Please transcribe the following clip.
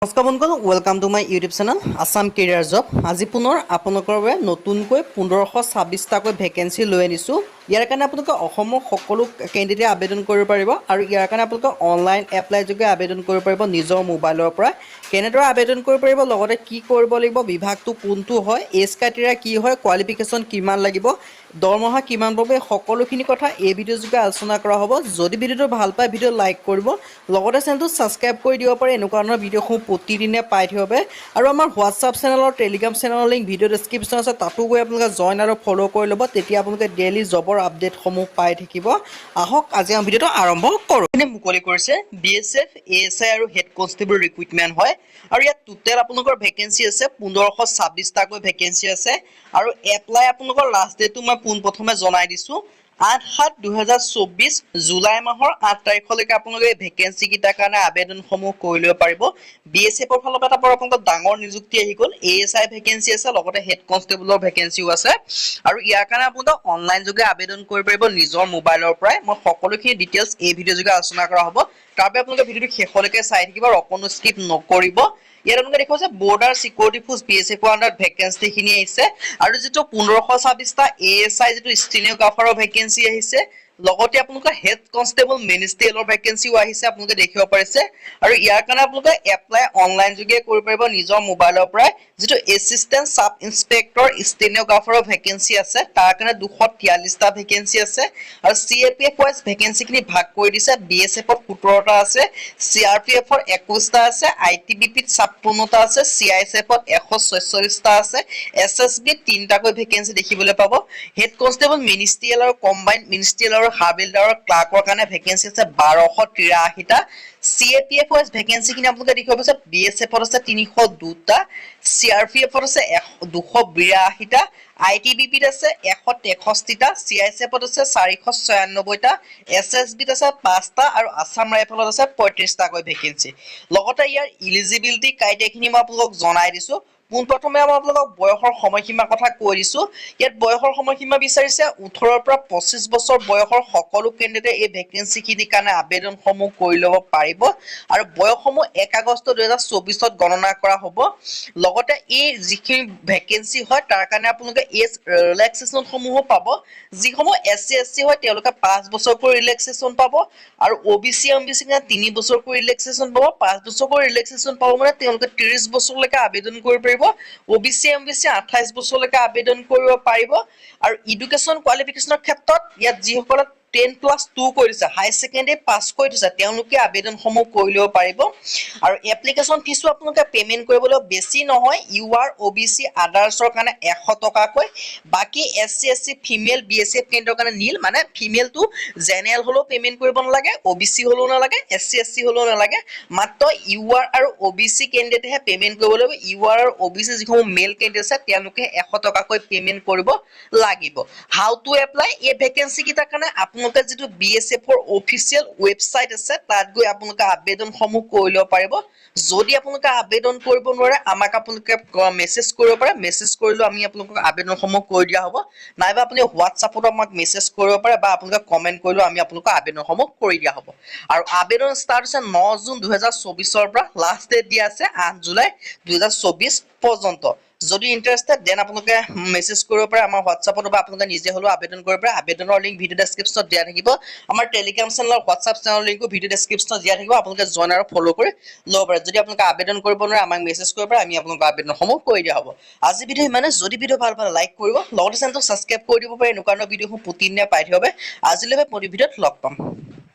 নমস্কাৰ বন্ধুসকল, welcome to my YouTube channel Assam career job. আজি পুনৰ আপোনালোকৰ বাবে নতুনকৈ 1526টাকৈ ভেকেঞ্চি লৈ আনিছোঁ। ইয়াৰ কাৰণে আপোনালোকে অসমৰ সকলো কেণ্ডিডেটে আবেদন কৰিব পাৰিব আৰু ইয়াৰ কাৰণে আপোনালোকে অনলাইন এপ্লাই যোগে আবেদন কৰিব পাৰিব নিজৰ মোবাইলৰ পৰা। কেনেদৰে আবেদন কৰিব পাৰিব, লগতে কি কৰিব লাগিব, বিভাগটো কোনটো হয়, এজ ক্ৰাইটেৰিয়া কি হয়, কোৱালিফিকেশ্যন কিমান লাগিব, দৰমহা কিমান পাব, সকলোখিনি কথা এই ভিডিঅ' যোগে আলোচনা কৰা হ'ব। যদি ভিডিঅ'টো ভাল পায় ভিডিঅ' লাইক কৰিব, লগতে চেনেলটো ছাবস্ক্ৰাইব কৰি দিব পাৰে এনেকুৱা ধৰণৰ ভিডিঅ'সমূহ প্ৰতিদিনে পাই থাকিব পাৰে। আৰু আমাৰ হোৱাটছআপ চেনেল আৰু টেলিগ্ৰাম চেনেলৰ লিংক ভিডিঅ' ডেছক্ৰিপশ্যন আছে, তাতো গৈ আপোনালোকে জইন আৰু ফ'ল' কৰি ল'ব। তেতিয়া আপোনালোকে ডেইলি জবৰ আপডেটসমূহ পাই থাকিব। আহক আজি আমি ভিডিঅ'টো আৰম্ভ কৰোঁ। মুকলি কৰিছে BSF, ASI আৰু হেড কনষ্টেবল ৰিক্ৰুইটমেণ্ট হয়। আৰু ইয়াত টোটেল আপোনালোকৰ ভেকেঞ্চি আছে 1526টাকৈ ভেকেঞ্চি আছে। আৰু এপ্লাই আপোনালোকৰ লাষ্ট ডেটটো মই পোনপ্ৰথমে জনাই দিছোঁ, 8/7/2024 জুলাই মাহৰ 8 তাৰিখলৈকে আপোনালোকে এই ভেকেঞ্চি কেইটাৰ কাৰণে আবেদনসমূহ কৰি ল'ব পাৰিব। BSFৰ ফালৰ পৰা এটা আপোনালোকৰ ডাঙৰ নিযুক্তি আহি গ'ল। ASI ভেকেঞ্চি আছে, লগতে হেড কনষ্টেবলৰ ভেকেঞ্চিও আছে। আৰু ইয়াৰ কাৰণে আপোনালোকে অনলাইন যোগে আবেদন কৰিব পাৰিব নিজৰ মোবাইলৰ পৰাই। মই সকলোখিনি ডিটেইলছ এই ভিডিঅ' যোগে আলোচনা কৰা হ'ব। তাৰ বাবে আপোনালোকে ভিডিঅ'টো শেষলৈকে চাই থাকিব আৰু অকণো স্কিপ নকৰিব। ইয়াত আপোনালোকে দেখুৱাইছে বৰ্ডাৰ চিকিউৰিটি ফ'ৰ্চ BSFৰ আণ্ডাৰত ভেকেঞ্চিখিনি আহিছে। আৰু যিটো 1526টা ASI যিটো ষ্টেনোগ্ৰাফাৰৰ ভেকেঞ্চি আহিছে, লগতে আপোনালোকৰ হেড কনষ্টেবল মিনিষ্ট্ৰিয়েলৰ ভেকেঞ্চিও আহিছে, আপোনালোকে দেখিব পাৰিছে। আৰু ইয়াৰ কাৰণে আপোনালোকে এপ্লাই অনলাইন যোগে কৰিব পাৰিব নিজৰ মোবাইলৰ পৰাই। যিটো এছিষ্টেণ্ট চাব ইন্সপেক্টৰ ষ্টেনোগ্ৰাফাৰৰ ভেকেঞ্চি আছে, তাৰ কাৰণে 243টা ভেকেঞ্চি আছে। আৰু CAPF ৱাইজ ভেকেঞ্চিখিনি ভাগ কৰি দিছে। BSFত 17টা আছে, CRPFৰ 21টা আছে, ITBPত 56টা আছে, CISFত 146টা আছে, SSBত 3টাকৈ ভেকেঞ্চি দেখিবলৈ পাব। হেড কনষ্টেবল মিনিষ্ট্ৰিয়েল আৰু কম্বাইণ্ড মিনিষ্ট্ৰিয়েল আৰু হাবিলদাৰৰ ক্লাৰ্কৰ কাৰণে ভেকেঞ্চি আছে 1283টা। CAPF ৱাইজ ভেকেঞ্চিখিনি আপোনালোকে দেখিব পাইছে, BSFত আছে 302টা, CRPFত আছে 282টা, ITBPত আছে 163টা, CISFত আছে 496টা, SSBত আছে 5টা আৰু আছাম ৰাইফলত আছে 35টাকৈ ভেকেঞ্চি। লগতে ইয়াৰ ইলিজিবিলিটি ক্ৰাইটেৰিয়াখিনি মই আপোনালোকক জনাই দিছোঁ। পোনপ্ৰথমে মই আপোনালোকক বয়সৰ সময়সীমাৰ কথা কৈ দিছোঁ। ইয়াত বয়সৰ সময়সীমা বিচাৰিছে 18ৰ পৰা 25 বছৰ বয়সৰ সকলো কেণ্ডিডেটে এই ভেকেঞ্চিখিনিৰ কাৰণে আবেদনসমূহ কৰি ল'ব পাৰিব। আৰু বয়সসমূহ 1 আগষ্ট 2024ত গণনা কৰা হ'ব। লগতে এই যিখিনি ভেকেঞ্চি হয় তাৰ কাৰণে আপোনালোকে এজ ৰিলেক্সেশ্যনসমূহো পাব। যিসমূহ SC SC হয় তেওঁলোকে 5 বছৰকৈ ৰিলেক্সেশ্যন পাব। আৰু OBC MBC 3 বছৰকৈ ৰিলেক্সেশ্যন পাব। 5 বছৰকৈ ৰিলেক্সেশ্যন পাব মানে তেওঁলোকে 30 বছৰলৈকে আবেদন কৰিব পাৰিব। OBC MBC 28 বছৰলৈকে আবেদন কৰিব পাৰিব। আৰু এডুকেশ্যন কোৱালিফিকেশ্যনৰ ক্ষেত্ৰত ইয়াত যিসকলে 10+2 কৰি দিছে, হাই ছেকেণ্ডেৰী পাছ কৰি দিছে, তেওঁলোকে আবেদনসমূহ কৰি ল'ব পাৰিব। আৰু এপ্লিকেশ্যন ফিজো আপোনালোকে পে'মেণ্ট কৰিবলৈ বেছি নহয়। UR OBC আদাৰ্ছৰ কাৰণে 100 টকাকৈ, বাকী SC SC ফিমেল BSF কেন্দ্ৰৰ কাৰণে নীল, মানে ফিমেলটো জেনেৰেল হ'লেও পে'মেণ্ট কৰিব নালাগে, OBC হ'লেও নালাগে, SC SC হ'লেও নালাগে। মাত্ৰ UR আৰু OBC কেণ্ডিডেটেহে পে'মেণ্ট কৰিব লাগিব। UR আৰু OBC যিসমূহ মেল কেণ্ডিডেট আছে তেওঁলোকে 100 টকাকৈ পে'মেণ্ট কৰিব লাগিব। হাউ টু এপ্লাই এই ভেকেঞ্চি কেইটাৰ কাৰণে আপোনালোকে যিটো BSFৰ অফিচিয়েল ৱেবছাইট আছে তাত গৈ আপোনালোকে আবেদনসমূহ কৰি ল'ব পাৰিব। যদি আপোনালোকে আবেদন কৰিব নোৱাৰে আমাক আপোনালোকে মেছেজ কৰিব পাৰে, মেছেজ কৰিলেও আমি আপোনালোকক আবেদনসমূহ কৰি দিয়া হ'ব। নাইবা আপুনি হোৱাটছআপতো আমাক মেছেজ কৰিব পাৰে বা আপোনালোকে কমেণ্ট কৰিলেও আমি আপোনালোকৰ আবেদনসমূহ কৰি দিয়া হ'ব। আৰু আবেদন ষ্টাৰ্ট হৈছে 9 জুন 2024ৰ পৰা, লাষ্ট ডেট দিয়া আছে 8 জুলাই 2024 পৰ্যন্ত। যদি ইণ্টাৰেষ্টেড দেন আপোনালোকে মেছেজ কৰিব পাৰে আমাৰ হোৱাটছআপত বা আপোনালোকে নিজে হ'লেও আবেদন কৰিব পাৰে। আবেদনৰ লিংক ভিডিঅ' ডেছক্ৰিপশ্যনত দিয়া থাকিব। আমাৰ টেলিগ্ৰাম চেনেল আৰু হোৱাটছআপ চেনেলৰ লিংকো ভিডিঅ' ডেছক্ৰিপশ্যনত দিয়া থাকিব। আপোনালোকে জইন আৰু ফ'ল' কৰি ল'ব পাৰে। যদি আপোনালোকে আবেদন কৰিব নোৱাৰে আমাক মেছেজ কৰিব পাৰে, আমি আপোনালোকৰ আবেদনসমূহ কৰি দিয়া হ'ব। আজি ভিডিঅ' ইমানে। যদি ভিডিঅ' ভাল পালে লাইক কৰিব, লগতে চেনেলটো ছাবস্ক্ৰাইব কৰি দিব পাৰে এনেকুৱা ধৰণৰ ভিডিঅ'সমূহ প্ৰতিদিনে পাই থাকিব। আজিলৈ মই ভিডিঅ'ত লগ পাম।